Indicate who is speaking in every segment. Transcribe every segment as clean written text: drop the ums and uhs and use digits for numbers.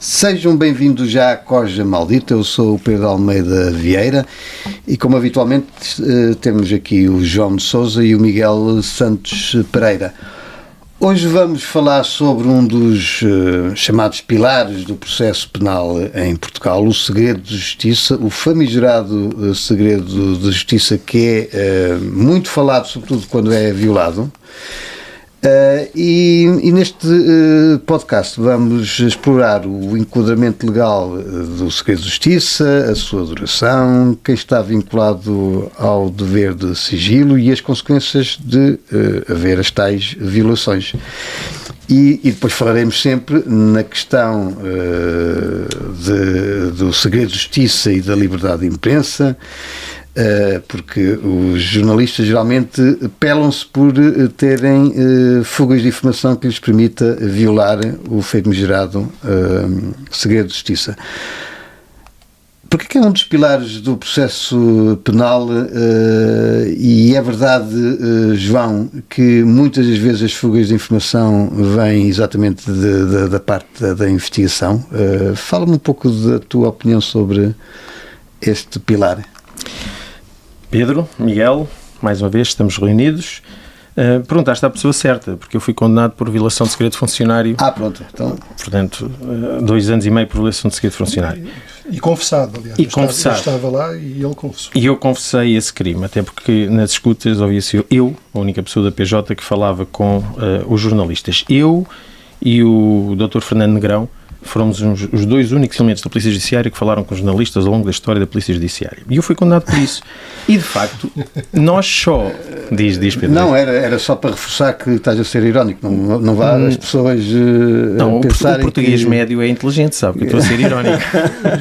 Speaker 1: Sejam bem-vindos já à Coja Maldita. Eu sou o Pedro Almeida Vieira e, como habitualmente, temos aqui o João de Sousa e o Miguel Santos Pereira. Hoje vamos falar sobre um dos chamados pilares do processo penal em Portugal, o segredo de justiça, o famigerado segredo de justiça, que é muito falado, sobretudo quando é violado. E neste podcast vamos explorar o enquadramento legal do segredo de justiça, a sua duração, quem está vinculado ao dever de sigilo e as consequências de haver as tais violações. E depois falaremos sempre na questão do segredo de justiça e da liberdade de imprensa, porque os jornalistas geralmente pelam-se por terem fugas de informação que lhes permita violar o famigerado segredo de justiça. Porque é um dos pilares do processo penal e é verdade, João, que muitas das vezes as fugas de informação vêm exatamente da parte da investigação. Fala-me um pouco da tua opinião sobre este pilar.
Speaker 2: Pedro, Miguel, mais uma vez estamos reunidos. Perguntaste à pessoa certa, porque eu fui condenado por violação de segredo funcionário.
Speaker 1: Pronto. Então...
Speaker 2: Portanto, 2 anos e meio por violação de segredo funcionário.
Speaker 3: E confessado, aliás.
Speaker 2: Eu
Speaker 3: estava lá e ele confessou.
Speaker 2: E eu confessei esse crime, até porque nas escutas ouvia-se eu, a única pessoa da PJ que falava com os jornalistas. Eu e o Dr. Fernando Negrão fomos os 2 únicos elementos da Polícia Judiciária que falaram com jornalistas ao longo da história da Polícia Judiciária. E eu fui condenado por isso. E, de facto, nós só... Diz Pedro.
Speaker 1: Não, era só para reforçar que estás a ser irónico. Não vá as pessoas
Speaker 2: não,
Speaker 1: pensarem
Speaker 2: o português médio é inteligente, sabe que eu estou a ser irónico.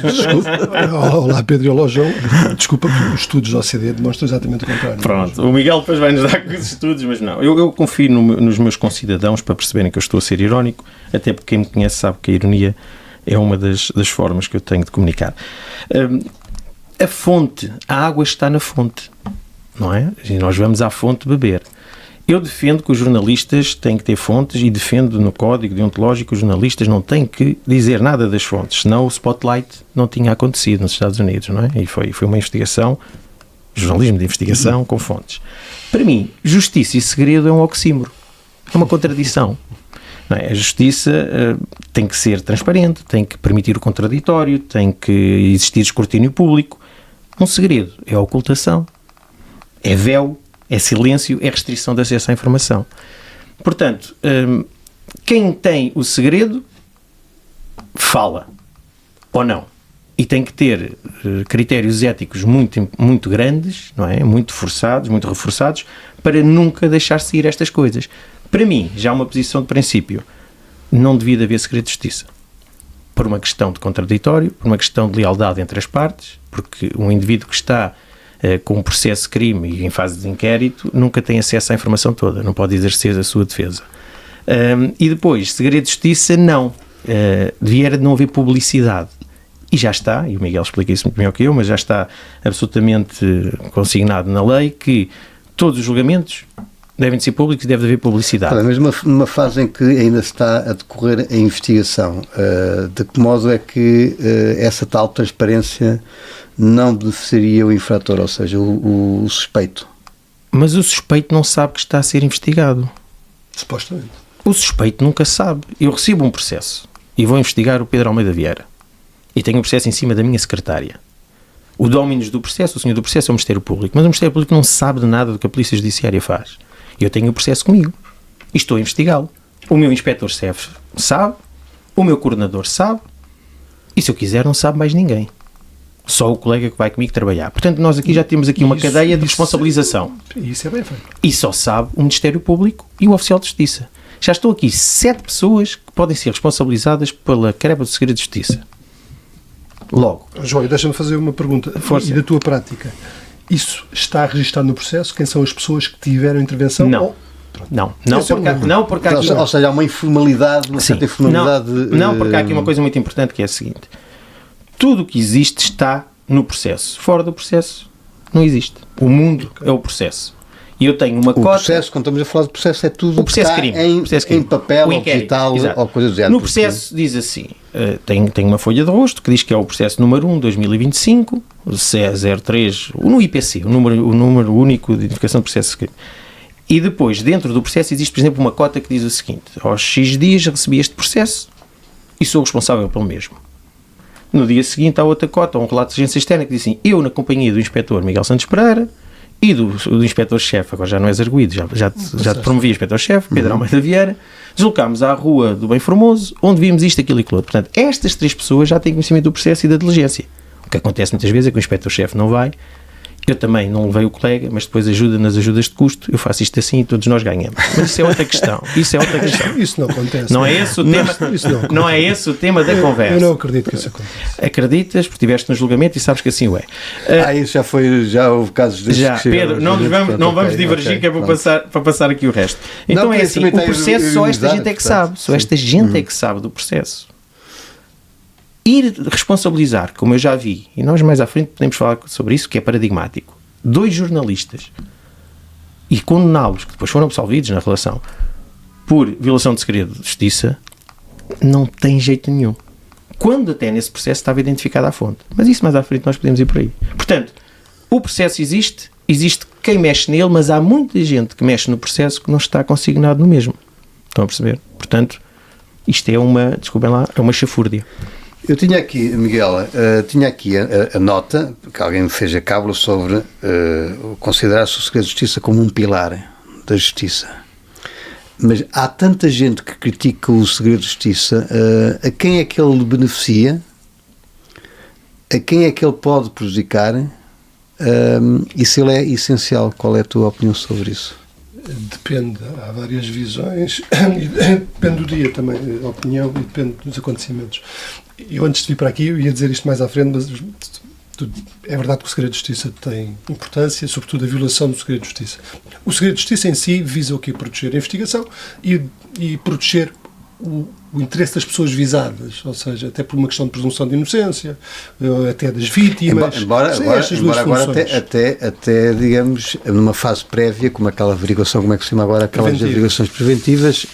Speaker 3: Desculpa. Olá, Pedro e olá, João. Desculpa, porque os estudos da OCDE demonstram exatamente o contrário.
Speaker 2: Pronto, o Miguel depois vai-nos dar os estudos, mas não. Eu confio nos meus concidadãos para perceberem que eu estou a ser irónico, até porque quem me conhece sabe que a ironia é uma das formas que eu tenho de comunicar. A fonte, a água está na fonte, não é? E nós vamos à fonte beber. Eu defendo que os jornalistas têm que ter fontes e defendo no código deontológico que os jornalistas não têm que dizer nada das fontes, senão o spotlight não tinha acontecido nos Estados Unidos, não é? E foi uma investigação, jornalismo de investigação com fontes. Para mim, justiça e segredo é um oxímoro, é uma contradição. Não é? A justiça tem que ser transparente, tem que permitir o contraditório, tem que existir escrutínio público. Um segredo é ocultação, é véu, é silêncio, é restrição de acesso à informação. Portanto, quem tem o segredo fala ou não. E tem que ter critérios éticos muito, muito grandes, não é? Muito forçados, muito reforçados, para nunca deixar sair estas coisas. Para mim, já uma posição de princípio, não devia de haver segredo de justiça. Por uma questão de contraditório, por uma questão de lealdade entre as partes, porque um indivíduo que está com um processo de crime e em fase de inquérito nunca tem acesso à informação toda, não pode exercer a sua defesa. E depois, segredo de justiça, não. Devia de não haver publicidade. E já está, e o Miguel explica isso muito melhor que eu, mas já está absolutamente consignado na lei que todos os julgamentos devem de ser públicos e deve haver publicidade.
Speaker 1: Mas numa fase em que ainda está a decorrer a investigação, de que modo é que essa tal transparência não beneficiaria o infrator, ou seja, o suspeito?
Speaker 2: Mas o suspeito não sabe que está a ser investigado.
Speaker 3: Supostamente.
Speaker 2: O suspeito nunca sabe. Eu recebo um processo e vou investigar o Pedro Almeida Vieira e tenho o processo em cima da minha secretária. O dominus do processo, o senhor do processo é o Ministério Público, mas o Ministério Público não sabe de nada do que a Polícia Judiciária faz. Eu tenho o processo comigo e estou a investigá-lo. O meu inspetor-chefe sabe, o meu coordenador sabe e, se eu quiser, não sabe mais ninguém. Só o colega que vai comigo trabalhar. Portanto, nós aqui já temos aqui uma cadeia de responsabilização.
Speaker 3: Isso é bem feito.
Speaker 2: E só sabe o Ministério Público e o Oficial de Justiça. Já estão aqui 7 pessoas que podem ser responsabilizadas pela quebra do segredo de justiça. Logo.
Speaker 3: João, deixa-me fazer uma pergunta.
Speaker 2: Força.
Speaker 3: E da tua prática? Isso está registado no processo? Quem são as pessoas que tiveram intervenção?
Speaker 2: Não. Não, porque há aqui...
Speaker 1: Ou seja, há uma informalidade, uma certa informalidade...
Speaker 2: Não, porque há aqui uma coisa muito importante que é a seguinte. Tudo o que existe está no processo. Fora do processo, não existe. O mundo é o processo. E eu tenho uma
Speaker 1: O
Speaker 2: cota...
Speaker 1: processo, quando estamos a falar de processo, é tudo
Speaker 2: O processo
Speaker 1: que
Speaker 2: crime.
Speaker 1: está
Speaker 2: Processo crime.
Speaker 1: em papel,
Speaker 2: O
Speaker 1: ou
Speaker 2: inquérito,
Speaker 1: digital,
Speaker 2: exato.
Speaker 1: ou coisa do género.
Speaker 2: No processo diz assim, tem uma folha de rosto que diz que é o processo número 1, 2025, CE03, no IPC, o número único de identificação de processo crime. E depois, dentro do processo, existe, por exemplo, uma cota que diz o seguinte: aos X dias recebi este processo e sou responsável pelo mesmo. No dia seguinte há outra cota, um relato de agência externa que diz assim: eu, na companhia do inspetor Miguel Santos Pereira e do inspetor-chefe, agora já não és arguido, já te promovi inspetor-chefe, Pedro Almeida Vieira, deslocámos à rua do Bem Formoso, onde vimos isto, aquilo e aquilo outro. Portanto, estas 3 pessoas já têm conhecimento do processo e da diligência. O que acontece muitas vezes é que o inspetor-chefe não vai. Eu também não levei o colega, mas depois ajuda nas ajudas de custo, eu faço isto assim e todos nós ganhamos. Mas isso é outra questão.
Speaker 3: Isso não acontece.
Speaker 2: Não é esse o tema, não é esse o tema da conversa.
Speaker 3: Eu não acredito que isso aconteça.
Speaker 2: Acreditas, porque estiveste no julgamento e sabes que assim o é.
Speaker 1: Isso já houve casos desses.
Speaker 2: Já, Pedro, não vamos divergir, que é para passar aqui o resto. Então não, é assim, o processo só esta gente é que sabe. Só esta gente é que sabe do processo. Ir responsabilizar, como eu já vi, e nós mais à frente podemos falar sobre isso, que é paradigmático, 2 jornalistas e condená-los, que depois foram absolvidos na relação, por violação de segredo de justiça, não tem jeito nenhum. Quando até nesse processo estava identificada a fonte. Mas isso mais à frente nós podemos ir por aí. Portanto, o processo existe quem mexe nele, mas há muita gente que mexe no processo que não está consignado no mesmo. Estão a perceber? Portanto, isto é uma chafúrdia.
Speaker 1: Eu tinha aqui, Miguel, a nota que alguém me fez a cábula sobre considerar-se o segredo de justiça como um pilar da justiça. Mas há tanta gente que critica o segredo de justiça, a quem é que ele beneficia, a quem é que ele pode prejudicar, e se ele é essencial. Qual é a tua opinião sobre isso?
Speaker 3: Depende, há várias visões, depende do dia também, a opinião, e depende dos acontecimentos. Eu antes de vir para aqui, eu ia dizer isto mais à frente, mas é verdade que o segredo de justiça tem importância, sobretudo a violação do segredo de justiça. O segredo de justiça em si visa o quê? Proteger a investigação e proteger o interesse das pessoas visadas, ou seja, até por uma questão de presunção de inocência, até das vítimas.
Speaker 1: Embora agora até, digamos, numa fase prévia, como aquela averiguação, como é que se chama agora, aquelas averiguações preventivas.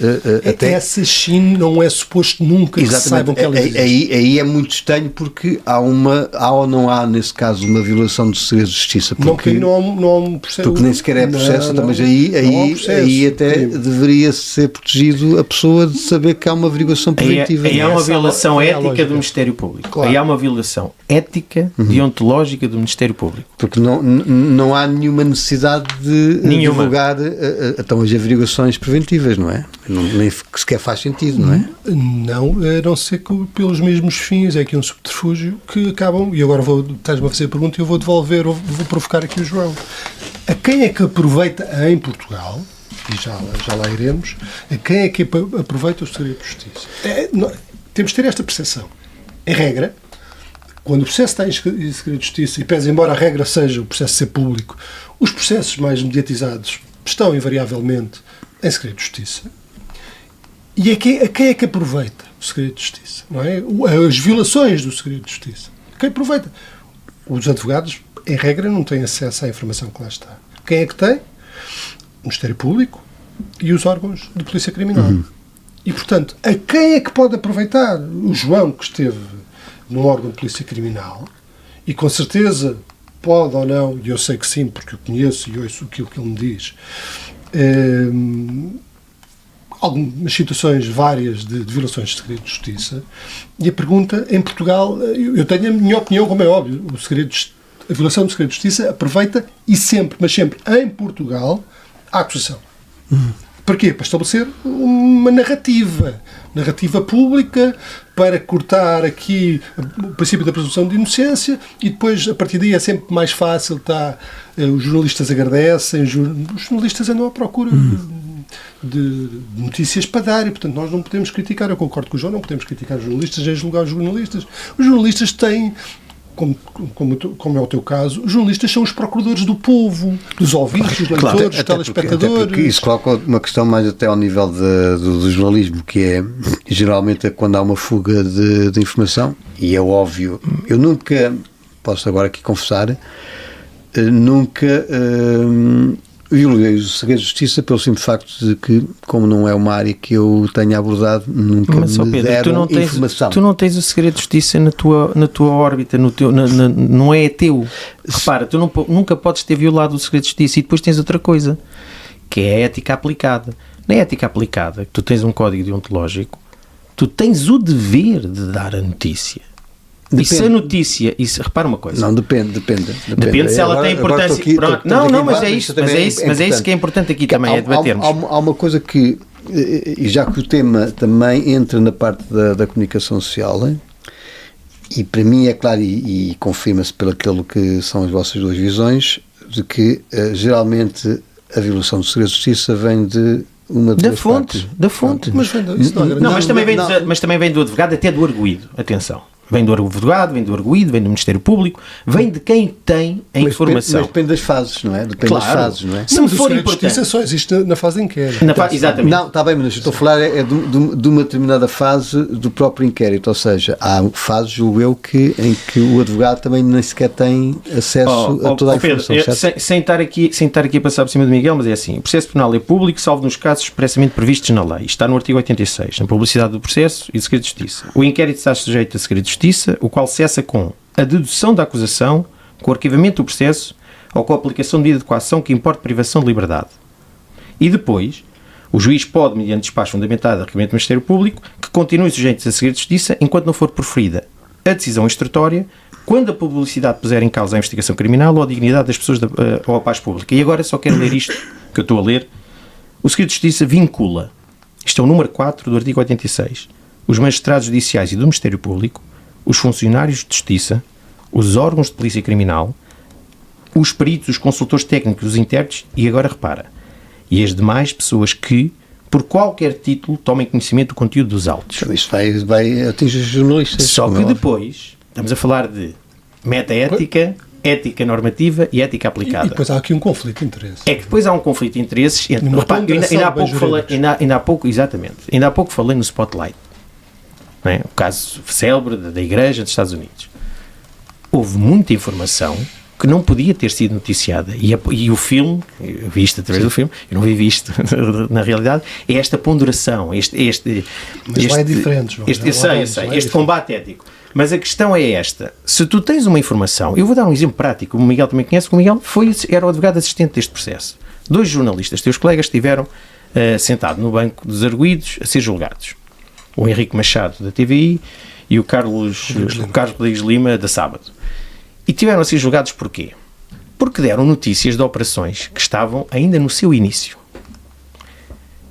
Speaker 3: Essa China não é suposto nunca que saibam que elas existem.
Speaker 1: Aí é muito estranho, porque há ou não há, nesse caso, uma violação do segredo de justiça. Porque
Speaker 3: não há um processo.
Speaker 1: Porque nem sequer é processo, mas aí até deveria ser protegido a pessoa de saber que há uma averiguação preventiva.
Speaker 2: Aí há uma violação ética do Ministério Público. Claro. Aí há uma violação ética, deontológica do Ministério Público.
Speaker 1: Porque não há nenhuma necessidade de divulgar então as averiguações preventivas, não é? Nem sequer faz sentido, não é?
Speaker 3: Não, a não ser que pelos mesmos fins, é aqui um subterfúgio que acabam, e agora estás-me a fazer a pergunta e eu vou devolver, vou provocar aqui o João. A quem é que aproveita em Portugal, e já lá iremos, a quem é que aproveita o segredo de justiça? Temos de ter esta percepção. Em regra, quando o processo está em segredo de justiça, e pese embora a regra seja o processo ser público, os processos mais mediatizados estão invariavelmente em segredo de justiça. E a quem é que aproveita o segredo de justiça? Não é? As violações do segredo de justiça. Quem aproveita? Os advogados, em regra, não têm acesso à informação que lá está. Quem é que tem? O Ministério Público e os órgãos de polícia criminal. E, portanto, a quem é que pode aproveitar? O João, que esteve num órgão de polícia criminal, e com certeza pode ou não, e eu sei que sim, porque eu conheço e ouço aquilo que ele me diz, algumas situações várias de violações de segredo de justiça. E a pergunta, em Portugal, eu tenho a minha opinião, como é óbvio, a violação do segredo de justiça aproveita, e sempre, mas sempre, em Portugal, a acusação. Para quê? Para estabelecer uma narrativa pública, para cortar aqui o princípio da presunção de inocência, e depois, a partir daí, é sempre mais fácil, os jornalistas agradecem, os jornalistas andam à procura de notícias para dar, e, portanto, nós não podemos criticar, eu concordo com o João, não podemos criticar os jornalistas, nem julgar os jornalistas. Os jornalistas têm, como é o teu caso, os jornalistas são os procuradores do povo, dos ouvintes, dos leitores, dos telespectadores.
Speaker 1: Porque isso coloca uma questão mais até ao nível do jornalismo, que é, geralmente, quando há uma fuga de informação, e é óbvio, eu nunca, posso agora aqui confessar, nunca violei o segredo de justiça pelo simples facto de que, como não é uma área que eu tenha abordado, nunca
Speaker 2: Mas,
Speaker 1: me
Speaker 2: Pedro,
Speaker 1: deram informação.
Speaker 2: Tu não tens o segredo de justiça na tua órbita, não é teu. Repara, tu nunca podes ter violado o segredo de justiça. E depois tens outra coisa, que é a ética aplicada. Na ética aplicada, que tu tens um código deontológico, tu tens o dever de dar a notícia. Depende. E se a notícia... repara uma coisa.
Speaker 1: Não, depende.
Speaker 2: Depende se ela tem importância... Mas é isso que é importante aqui também, é debatermos.
Speaker 1: Há uma coisa que, e já que o tema também entra na parte da comunicação social, hein? E para mim é claro, e confirma-se pelo aquilo que são as vossas duas visões, de que geralmente a violação do segredo de justiça vem de uma das partes.
Speaker 2: Da fonte.
Speaker 3: Mas
Speaker 2: também vem do advogado, até do arguido. Atenção. Vem do advogado, vem do arguido, vem do Ministério Público, vem de quem tem a informação.
Speaker 1: Mas depende das fases, não é? Depende das fases, não é?
Speaker 3: Se me for importante. Justiça só existe na fase de inquérito.
Speaker 2: Exatamente.
Speaker 1: Não, está bem, mas estou a falar de uma determinada fase do próprio inquérito, ou seja, há fases, julgo eu, em que o advogado também nem sequer tem acesso a toda a informação.
Speaker 2: Pedro, sem estar aqui a passar por cima do Miguel, mas é assim, o processo penal é público, salvo nos casos expressamente previstos na lei. Está no artigo 86, na publicidade do processo e do segredo de justiça. O inquérito está sujeito a segredo de justiça, o qual cessa com a dedução da acusação, com o arquivamento do processo ou com a aplicação de medida de coação que importe privação de liberdade. E depois, o juiz pode, mediante despacho fundamentado de arquivamento do Ministério Público, que continue sujeito a segredo de justiça enquanto não for proferida a decisão instrutória, quando a publicidade puser em causa a investigação criminal ou a dignidade das pessoas ou a paz pública. E agora só quero ler isto que eu estou a ler. O segredo de justiça vincula, isto é o número 4 do artigo 86, os magistrados judiciais e do Ministério Público, os funcionários de justiça, os órgãos de polícia criminal, os peritos, os consultores técnicos, os intérpretes e, agora repara, e as demais pessoas que, por qualquer título, tomem conhecimento do conteúdo dos autos.
Speaker 1: Isto vai atingir os jornalistas.
Speaker 2: Só que depois, estamos a falar de metaética, ética normativa e ética aplicada. E
Speaker 3: depois há aqui um conflito de interesses.
Speaker 2: É que depois há um conflito de interesses. Ainda há pouco falei no Spotlight. Não é? O caso célebre da Igreja dos Estados Unidos. Houve muita informação que não podia ter sido noticiada. E o filme, eu vi isto através do filme, eu não vi isto na realidade, é esta ponderação,
Speaker 3: Mas lá é diferente, João.
Speaker 2: Este combate ético. Mas a questão é esta. Se tu tens uma informação, eu vou dar um exemplo prático, o Miguel também conhece, o Miguel era o advogado assistente deste processo. 2 jornalistas, teus colegas, estiveram sentados no banco dos arguidos a ser julgados. O Henrique Machado, da TVI, e o Carlos Rodrigues Lima, da Sábado. E tiveram a ser julgados porquê? Porque deram notícias de operações que estavam ainda no seu início.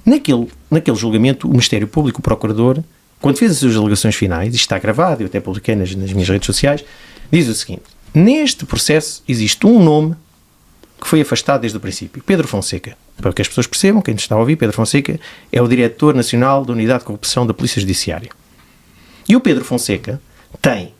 Speaker 2: Naquele julgamento, o Ministério Público, o Procurador, quando fez as suas alegações finais, isto está gravado, eu até publiquei nas minhas redes sociais, diz o seguinte: neste processo existe um nome que foi afastado desde o princípio, Pedro Fonseca. Para que as pessoas percebam, quem está a ouvir, Pedro Fonseca é o Diretor Nacional da Unidade de Corrupção da Polícia Judiciária. E o Pedro Fonseca tem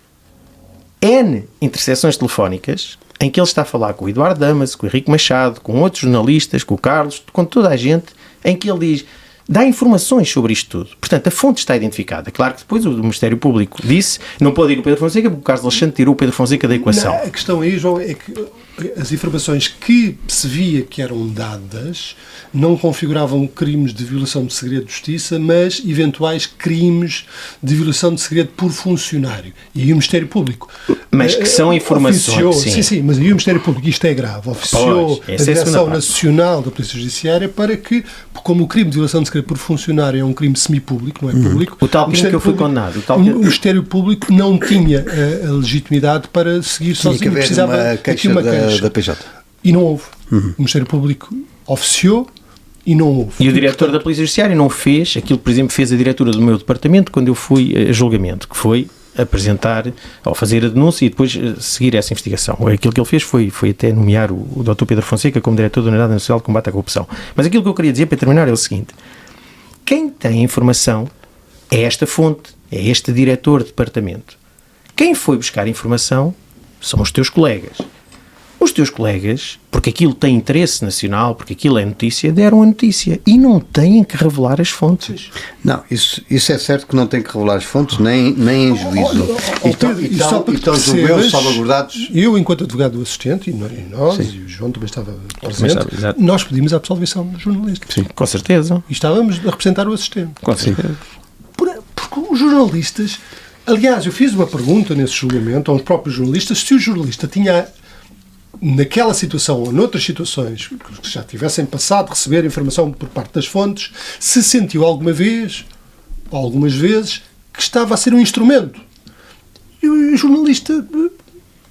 Speaker 2: N interseções telefónicas em que ele está a falar com o Eduardo Damas, com o Henrique Machado, com outros jornalistas, com o Carlos, com toda a gente, em que ele diz, dá informações sobre isto tudo. Portanto, a fonte está identificada. Claro que depois o Ministério Público disse, não pode ir o Pedro Fonseca, porque o Carlos Alexandre tirou o Pedro Fonseca da equação.
Speaker 3: Não, a questão aí, João, é que as informações que se via que eram dadas não configuravam crimes de violação de segredo de justiça, mas eventuais crimes de violação de segredo por funcionário. E aí o Ministério Público...
Speaker 2: Mas que são informações,
Speaker 3: sim, mas aí o Ministério Público, isto é grave, oficiou a Direção Nacional da Polícia Judiciária para que, como o crime de violação de segredo por funcionário é um crime semipúblico, não é público...
Speaker 2: O tal crime que eu fui condenado.
Speaker 3: O Ministério Público não tinha a legitimidade para seguir sozinho. Precisava
Speaker 1: de uma queixa da PJ.
Speaker 3: E não houve. O Ministério Público oficiou e não houve.
Speaker 2: E o diretor da Polícia Judiciária não fez aquilo que, por exemplo, fez a diretora do meu departamento quando eu fui a julgamento, que foi apresentar, ou fazer a denúncia e depois seguir essa investigação. Aquilo que ele fez foi até nomear o Dr. Pedro Fonseca como diretor da Unidade Nacional de Combate à Corrupção. Mas aquilo que eu queria dizer para terminar é o seguinte: quem tem a informação é esta fonte, é este diretor de departamento. Quem foi buscar informação são os teus colegas. Os teus colegas, porque aquilo tem interesse nacional, porque aquilo é notícia, deram a notícia e não têm que revelar as fontes.
Speaker 1: Não, isso é certo que não tem que revelar as fontes, nem em juízo. Então julgueu salvaguardados.
Speaker 3: Eu, enquanto advogado do assistente, e nós,
Speaker 1: Sim.
Speaker 3: e o João também estava presente, nós pedimos a absolvição do jornalista.
Speaker 2: Sim, com certeza.
Speaker 3: E estávamos a representar o assistente.
Speaker 2: Com certeza.
Speaker 3: Porque os jornalistas... Aliás, eu fiz uma pergunta nesse julgamento aos próprios jornalistas se o jornalista tinha... naquela situação ou noutras situações que já tivessem passado a receber informação por parte das fontes, se sentiu alguma vez, ou algumas vezes, que estava a ser um instrumento. E o jornalista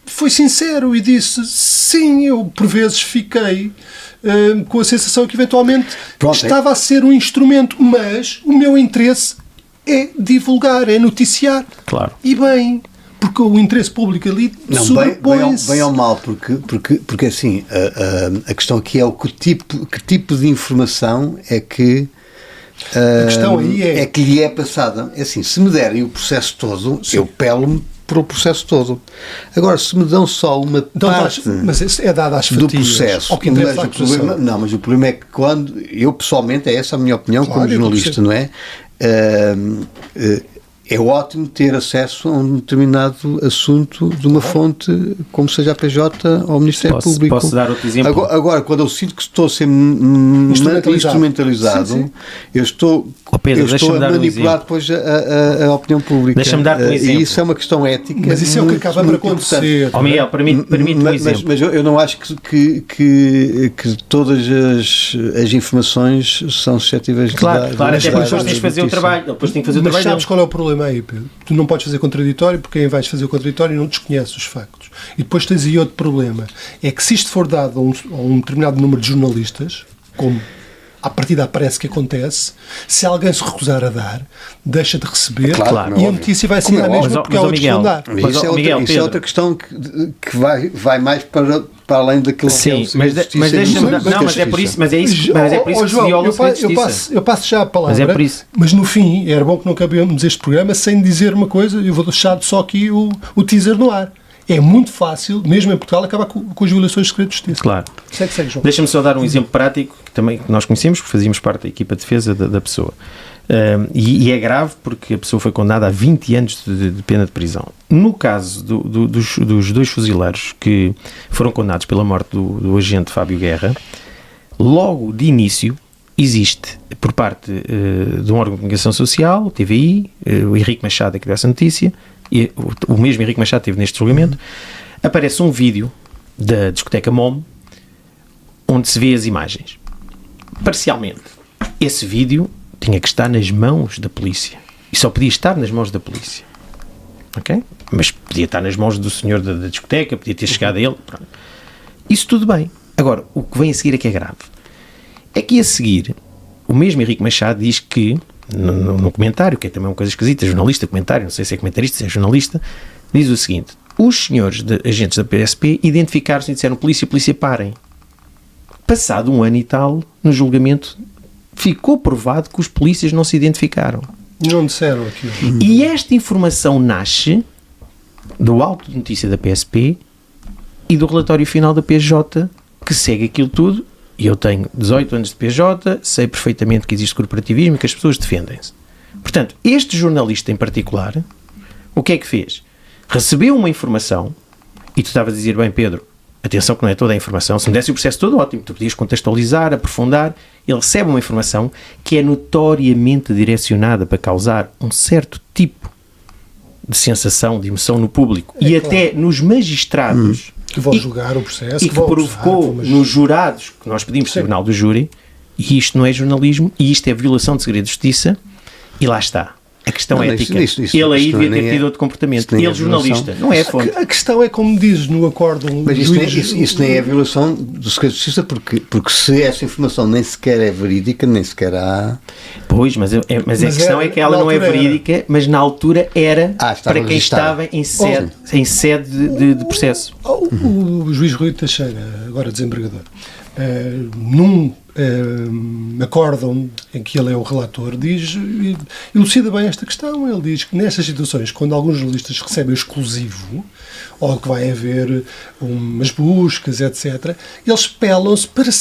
Speaker 3: foi sincero e disse, sim, eu por vezes fiquei com a sensação que eventualmente estava a ser um instrumento, mas o meu interesse é divulgar, é noticiar.
Speaker 2: Claro.
Speaker 3: E bem... Porque o interesse público ali sobrepõe-se.
Speaker 1: Bem ou mal, porque assim, a questão aqui é que tipo de informação é que,
Speaker 3: a questão aí
Speaker 1: é que lhe é passada. É assim, se me derem o processo todo, sim, eu pelo-me para o processo todo. Agora, se me dão só uma parte
Speaker 3: mas isso é dado às
Speaker 1: do
Speaker 3: fatias,
Speaker 1: processo, mas o problema é que quando, eu pessoalmente, é essa a minha opinião, claro, como jornalista, não é? É ótimo ter acesso a um determinado assunto de uma fonte, como seja a PJ ou o Ministério Público.
Speaker 2: Posso dar outro exemplo?
Speaker 1: Agora, quando eu sinto que estou a ser instrumentalizado, sim. Eu estou a manipular depois a opinião pública.
Speaker 2: Deixa-me dar um exemplo.
Speaker 1: E isso é uma questão ética.
Speaker 3: Mas isso é o que acaba por acontecer.
Speaker 2: Miguel, permite um exemplo.
Speaker 1: Mas eu não acho que todas as informações são suscetíveis de dar.
Speaker 2: Claro, até depois tens de fazer o trabalho. Depois tem que fazer o trabalho.
Speaker 3: Mas sabes qual é o problema aí, Pedro? Tu não podes fazer contraditório porque quem vais fazer o contraditório não desconhece os factos. E depois tens aí outro problema. É que se isto for dado a um determinado número de jornalistas, como à partida parece que acontece, se alguém se recusar a dar, deixa de receber,
Speaker 1: claro,
Speaker 3: e a notícia vai ser a mesma porque há outros que vão dar.
Speaker 1: Isso é outra questão que vai mais para além daquilo que é o
Speaker 2: mas deixa-me dar. Não, mas é por isso, mas é isso que se viola o segredo de justiça.
Speaker 3: Eu passo já a palavra,
Speaker 2: mas é por isso.
Speaker 3: Mas no fim, era bom que não acabemos este programa sem dizer uma coisa, eu vou deixar só aqui o teaser no ar. É muito fácil, mesmo em Portugal, acabar com as violações de segredo de justiça.
Speaker 2: Claro.
Speaker 3: Segue, João.
Speaker 2: Deixa-me só dar um exemplo prático que também nós conhecemos, porque fazíamos parte da equipa de defesa da pessoa. E é grave porque a pessoa foi condenada a 20 anos de pena de prisão. No caso dos dois fuzileiros que foram condenados pela morte do agente Fábio Guerra, logo de início existe, por parte de um órgão de comunicação social, TVI, o Henrique Machado é que deu essa notícia, e o mesmo Henrique Machado esteve neste julgamento, aparece um vídeo da discoteca MOM onde se vê as imagens. Parcialmente. Esse vídeo tinha que estar nas mãos da polícia. E só podia estar nas mãos da polícia. Ok? Mas podia estar nas mãos do senhor da discoteca, podia ter chegado a ele. Pronto. Isso tudo bem. Agora, o que vem a seguir é que é grave. É que a seguir, o mesmo Henrique Machado diz que, no comentário, que é também uma coisa esquisita, jornalista, comentário, não sei se é comentarista, se é jornalista, diz o seguinte: os senhores agentes da PSP identificaram-se e disseram polícia, parem. Passado um ano e tal, no julgamento, ficou provado que os polícias não se identificaram.
Speaker 3: Não disseram aquilo.
Speaker 2: E esta informação nasce do auto de notícia da PSP e do relatório final da PJ, que segue aquilo tudo. E eu tenho 18 anos de PJ, sei perfeitamente que existe corporativismo e que as pessoas defendem-se. Portanto, este jornalista em particular, o que é que fez? Recebeu uma informação, e tu estavas a dizer, bem, Pedro, atenção que não é toda a informação, se me desse o processo todo, ótimo, tu podias contextualizar, aprofundar. Ele recebe uma informação que é notoriamente direcionada para causar um certo tipo de sensação, de emoção no público e até nos magistrados
Speaker 3: que vão julgar o processo
Speaker 2: e que provocou nos jurados que nós pedimos no Tribunal do Júri. E isto não é jornalismo, e isto é violação de segredo de justiça. E lá está. A questão ética. Ele aí devia ter tido outro comportamento. Ele, jornalista, não é a fonte.
Speaker 3: A questão é, como diz no acórdão...
Speaker 1: Mas isso nem é violação do segredo de justiça, porque se essa informação nem sequer é verídica, nem sequer há...
Speaker 2: Pois, mas a questão é que ela não é verídica, mas na altura era para quem estava em sede de processo.
Speaker 3: O juiz Rui Teixeira, agora desembargador, num acórdão em que ele é o relator, elucida bem esta questão. Ele diz que nestas situações, quando alguns jornalistas recebem o exclusivo, ou que vai haver umas buscas, etc., eles pelam-se para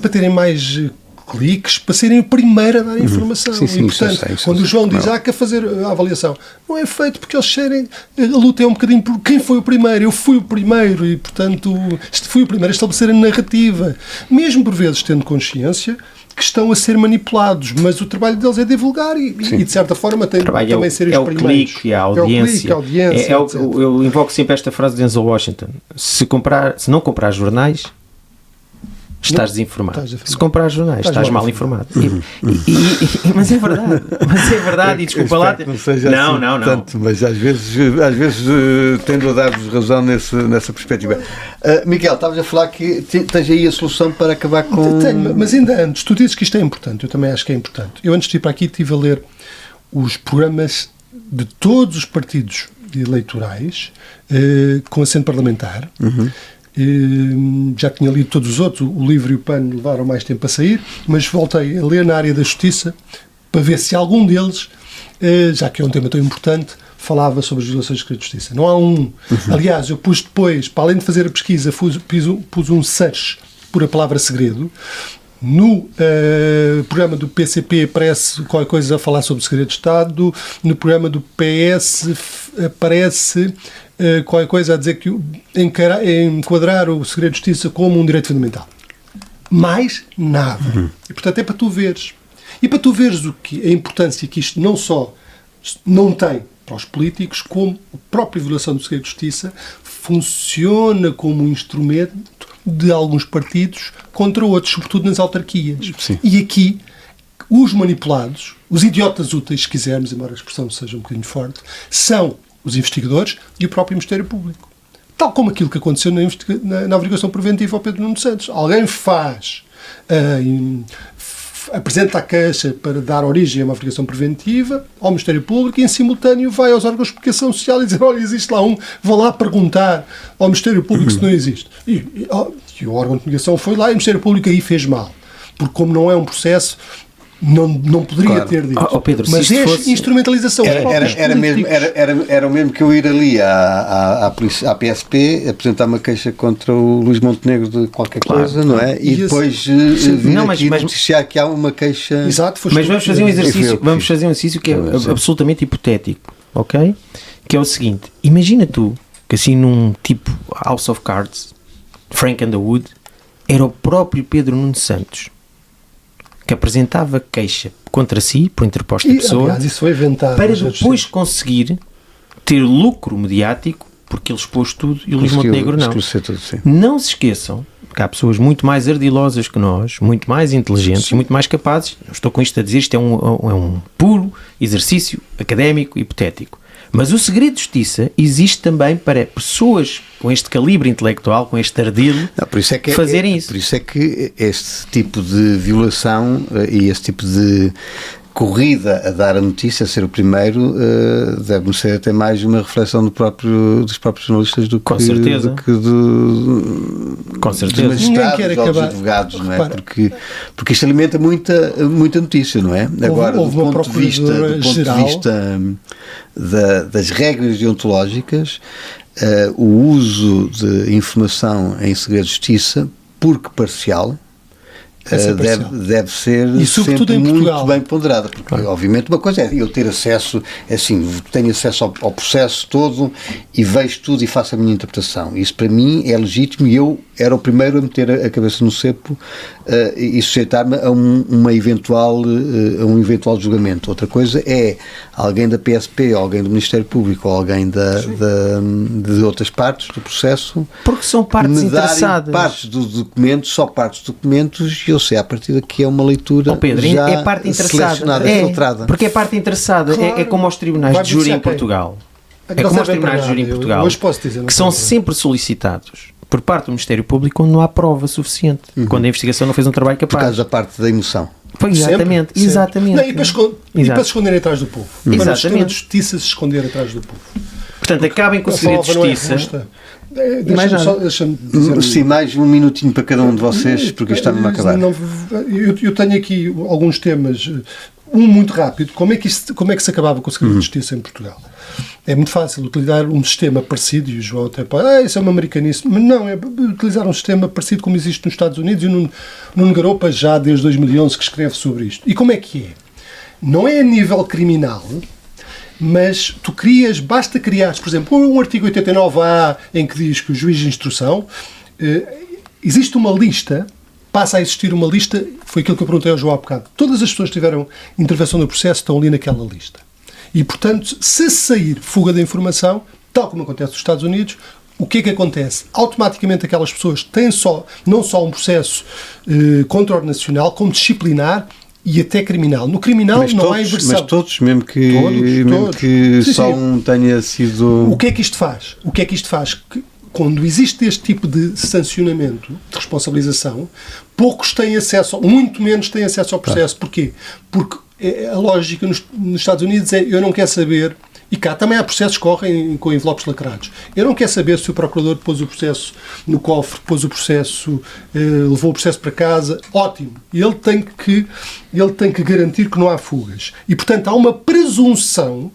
Speaker 3: terem mais cliques, para serem o primeiro a dar informação.
Speaker 1: Sim,
Speaker 3: e, portanto, quando o João diz que a fazer a avaliação, não é feito porque eles serem, a luta é um bocadinho por quem foi o primeiro. Eu fui o primeiro e, portanto, fui o primeiro a estabelecer a narrativa. Mesmo por vezes tendo consciência que estão a ser manipulados, mas o trabalho deles é divulgar e de certa forma tem também ser os primeiros.
Speaker 2: É o clique e a audiência. Eu invoco sempre esta frase de Denzel Washington. Se não comprar jornais, estás desinformado. Se comprar jornais, estás mal informado. Mas é verdade. E desculpa lá.
Speaker 1: Não. Tanto, mas às vezes tendo a dar-vos razão nessa perspectiva. Miguel, estavas a falar que tens aí a solução para acabar com...
Speaker 3: Tenho, mas ainda antes, tu dizes que isto é importante, eu também acho que é importante. Eu antes de ir para aqui estive a ler os programas de todos os partidos eleitorais com assento parlamentar. Já tinha lido todos os outros, o Livre e o PAN levaram mais tempo a sair, mas voltei a ler na área da Justiça para ver se algum deles, já que é um tema tão importante, falava sobre as violações de justiça. Não há um. Aliás, eu pus depois, para além de fazer a pesquisa, pus um search por a palavra segredo. No programa do PCP aparece qualquer coisa a falar sobre o segredo de Estado. No programa do PS aparece qualquer coisa a dizer que enquadrar o segredo de justiça como um direito fundamental. Mais nada. E, portanto, é para tu veres. E para tu veres a importância que isto não só não tem para os políticos, como a própria violação do segredo de justiça funciona como um instrumento de alguns partidos contra outros, sobretudo nas autarquias.
Speaker 1: Sim.
Speaker 3: E aqui, os manipulados, os idiotas úteis, se quisermos, embora a expressão seja um bocadinho forte, são os investigadores e o próprio Ministério Público. Tal como aquilo que aconteceu na averiguação preventiva ao Pedro Nuno Santos. Alguém apresenta a queixa para dar origem a uma averiguação preventiva ao Ministério Público e, em simultâneo, vai aos órgãos de comunicação social e dizer: olha, existe lá vão lá perguntar ao Ministério Público se não existe. E o órgão de comunicação foi lá e o Ministério Público aí fez mal. Porque, como não é um processo, não poderia ter dito.
Speaker 2: Pedro,
Speaker 3: mas é instrumentalização.
Speaker 1: Era o mesmo que eu ir ali à PSP apresentar uma queixa contra o Luís Montenegro de qualquer coisa, não é? E depois vir aqui noticiar que há uma queixa...
Speaker 3: Exato.
Speaker 2: Mas vamos fazer um exercício que é absolutamente hipotético, ok? Que é o seguinte: imagina tu que assim num tipo House of Cards, Frank Underwood, era o próprio Pedro Nuno Santos que apresentava queixa contra si, por interposta pessoa,
Speaker 3: aliás, isso foi inventado,
Speaker 2: para depois conseguir ter lucro mediático, porque ele expôs tudo e o Luís Montenegro não.
Speaker 1: Tudo,
Speaker 2: não se esqueçam que há pessoas muito mais ardilosas que nós, muito mais inteligentes e muito mais capazes. Não estou com isto a dizer, isto é um puro exercício académico, hipotético. Mas o segredo de justiça existe também para pessoas com este calibre intelectual, com este ardilo, fazerem isso.
Speaker 1: Por isso é que este tipo de violação e este tipo de corrida a dar a notícia, a ser o primeiro, deve ser até mais uma reflexão dos próprios jornalistas do que
Speaker 2: com certeza.
Speaker 1: Dos magistrados ou dos advogados, não é? Porque isto alimenta muita notícia, não é? Agora, do ponto de vista das regras deontológicas, o uso de informação em segredo de justiça, porque parcial, deve ser
Speaker 3: e sobretudo
Speaker 1: sempre
Speaker 3: em Portugal
Speaker 1: muito bem ponderada, porque obviamente uma coisa é eu ter acesso, tenho acesso ao processo todo e vejo tudo e faço a minha interpretação. Isso para mim é legítimo e eu era o primeiro a meter a cabeça no cepo e sujeitar-me a um eventual julgamento. Outra coisa é alguém da PSP, ou alguém do Ministério Público, ou alguém de outras partes do processo,
Speaker 2: porque são partes interessadas,
Speaker 1: partes dos documentos, só partes dos documentos, e eu sei a partir daqui é uma leitura
Speaker 2: Pedro,
Speaker 1: já
Speaker 2: é parte interessada,
Speaker 1: filtrada.
Speaker 2: Porque é parte interessada, claro. É como aos tribunais de júri em Portugal. É como aos tribunais de júri em Portugal, que são sempre solicitados por parte do Ministério Público quando não há prova suficiente, quando a investigação não fez um trabalho capaz.
Speaker 1: Por causa da parte da emoção.
Speaker 2: Exatamente.
Speaker 3: Não, e para se esconderem atrás do povo. Para o sistema de justiça se esconder atrás do povo.
Speaker 2: Portanto, acaba em com o segredo de justiça.
Speaker 3: Deixa-me dizer.
Speaker 1: Sim, mais um minutinho para cada um de vocês, porque isto está-me a acabar.
Speaker 3: Eu tenho aqui alguns temas. Um muito rápido. Como é que se acabava com o segredo de justiça em Portugal? É muito fácil utilizar um sistema parecido, e o João até pode, isso é um americanismo, mas não, é utilizar um sistema parecido como existe nos Estados Unidos, e o Nuno Garopa já desde 2011 que escreve sobre isto. E como é que é? Não é a nível criminal, mas basta criar, por exemplo, um artigo 89A em que diz que o juiz de instrução, existe uma lista, passa a existir uma lista, foi aquilo que eu perguntei ao João há bocado. Todas as pessoas que tiveram intervenção no processo estão ali naquela lista. E, portanto, se sair fuga da informação, tal como acontece nos Estados Unidos, o que é que acontece? Automaticamente aquelas pessoas têm não só um processo contra o nacional, como disciplinar e até criminal. No criminal não há inversão.
Speaker 1: Mas todos, mesmo que sim, só um tenha sido...
Speaker 3: O que é que isto faz? Quando existe este tipo de sancionamento, de responsabilização, muito menos têm acesso ao processo. Porquê? Porque a lógica nos Estados Unidos é: eu não quero saber, e cá também há processos que correm com envelopes lacrados, eu não quero saber se o procurador pôs o processo no cofre, pôs o processo, levou o processo para casa, ótimo. Ele tem que garantir que não há fugas. E, portanto, há uma presunção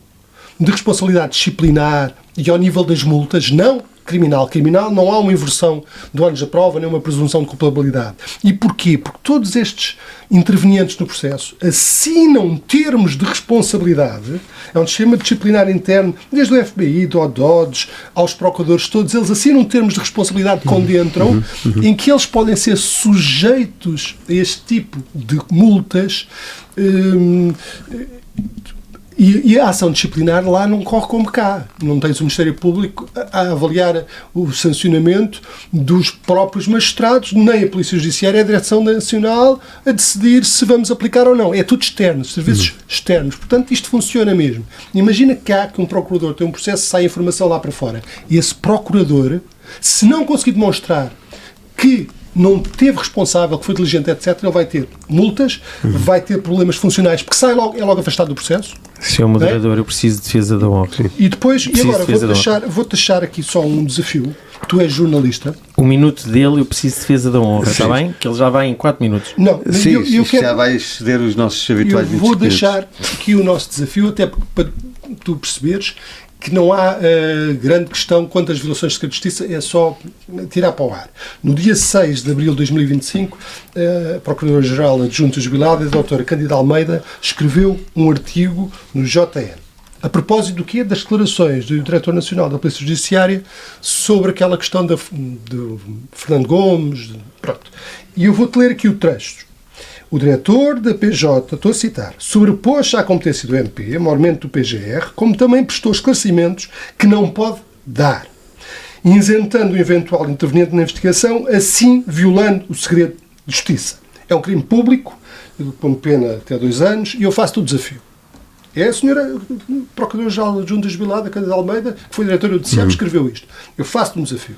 Speaker 3: de responsabilidade disciplinar e ao nível das multas, não criminal, não há uma inversão do ônus da prova, nem uma presunção de culpabilidade. E porquê? Porque todos estes intervenientes no processo assinam termos de responsabilidade, é um sistema disciplinar interno, desde o FBI, do ODODES, aos procuradores, todos eles assinam termos de responsabilidade quando entram, em que eles podem ser sujeitos a este tipo de multas. E a ação disciplinar lá não corre como cá. Não tens o Ministério Público a avaliar o sancionamento dos próprios magistrados, nem a Polícia Judiciária, a Direção Nacional a decidir se vamos aplicar ou não. É tudo externo, serviços externos. Portanto, isto funciona mesmo. Imagina que um procurador tem um processo, sai informação lá para fora. E esse procurador, se não conseguir demonstrar que não teve responsável, que foi diligente, etc., ele vai ter multas, vai ter problemas funcionais, porque é logo afastado do processo.
Speaker 2: Se é um moderador, eu preciso de defesa da honra.
Speaker 3: E depois, vou-te deixar aqui só um desafio. Tu és jornalista.
Speaker 2: O minuto dele, eu preciso de defesa da honra, está bem? Que ele já vai em 4 minutos.
Speaker 3: Não,
Speaker 1: sim, já vai exceder os nossos habituais 20
Speaker 3: minutos. Eu vou deixar aqui o nosso desafio, até para tu perceberes que não há grande questão quanto às violações de segredo de justiça, é só tirar para o ar. No dia 6 de abril de 2025, a Procuradora-Geral Adjunta Jubilada, a doutora Cândida Almeida, escreveu um artigo no JN. A propósito do quê? Das declarações do Diretor Nacional da Polícia Judiciária sobre aquela questão de Fernando Gomes. Pronto. E eu vou-te ler aqui o trecho. O diretor da PJ, estou a citar, sobrepôs-se à competência do MP, maiormente do PGR, como também prestou esclarecimentos que não pode dar, isentando o eventual interveniente na investigação, assim violando o segredo de justiça. É um crime público, com pena até 2 anos, e eu faço-te o desafio. É a senhora Procuradora-Geral Adjunta Jubilada, Cândida Almeida, que foi diretora do Judiciário, que escreveu isto. Eu faço-te um desafio.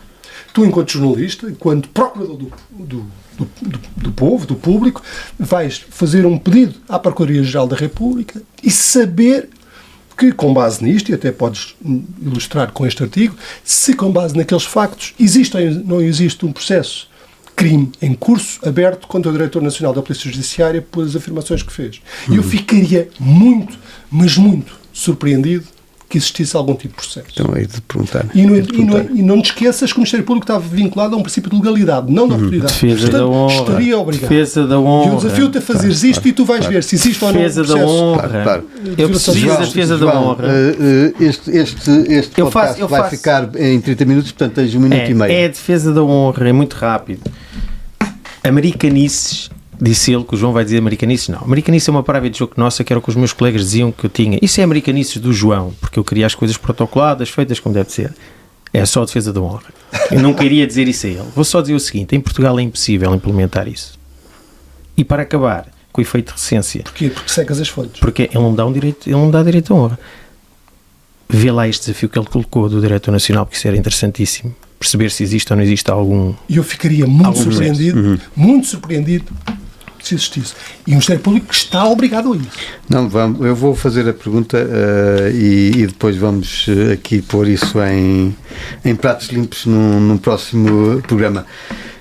Speaker 3: Tu, enquanto jornalista, enquanto procurador do povo, do público, vais fazer um pedido à Procuradoria-Geral da República e saber que, com base nisto, e até podes ilustrar com este artigo, se com base naqueles factos existe ou não existe um processo crime em curso, aberto contra o Diretor Nacional da Polícia Judiciária pelas afirmações que fez. E eu ficaria muito, mas muito surpreendido que existisse algum tipo de processo.
Speaker 1: Então é de perguntar.
Speaker 3: E não te esqueças que o Ministério Público estava vinculado a um princípio de legalidade, não de autoridade.
Speaker 2: Defesa da honra.
Speaker 3: Estaria obrigado.
Speaker 2: Defesa da honra.
Speaker 3: E eu desafio-te a fazeres isto e tu vais ver se existe ou não um processo.
Speaker 2: Defesa da honra. Eu preciso da defesa da honra.
Speaker 1: Este podcast vai ficar em 30 minutos, portanto tens 1 minuto e meio.
Speaker 2: É a defesa da honra, é muito rápido. Americanices. Disse ele, que o João vai dizer americanices. Não, americanices é uma palavra de jogo nossa, que era o que os meus colegas diziam que eu tinha. Isso é americanices do João, porque eu queria as coisas protocoladas, feitas como deve ser. É só a defesa da honra. Eu não queria dizer isso a ele. Vou só dizer o seguinte: em Portugal é impossível implementar isso. E para acabar com o efeito de recência.
Speaker 3: Porquê? Porque secas as fontes.
Speaker 2: Porque ele não me dá direito à honra. Vê lá este desafio que ele colocou do Diretor Nacional, porque isso era interessantíssimo. Perceber se existe ou não existe algum...
Speaker 3: E eu ficaria muito surpreendido, se existisse. E o Ministério Público está obrigado a isso.
Speaker 1: Não, eu vou fazer a pergunta e depois vamos aqui pôr isso em pratos limpos num próximo programa.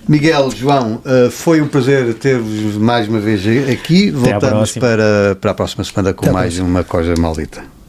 Speaker 1: Miguel, João, foi um prazer ter-vos mais uma vez aqui. Voltamos para a próxima semana com mais uma Coisa Maldita.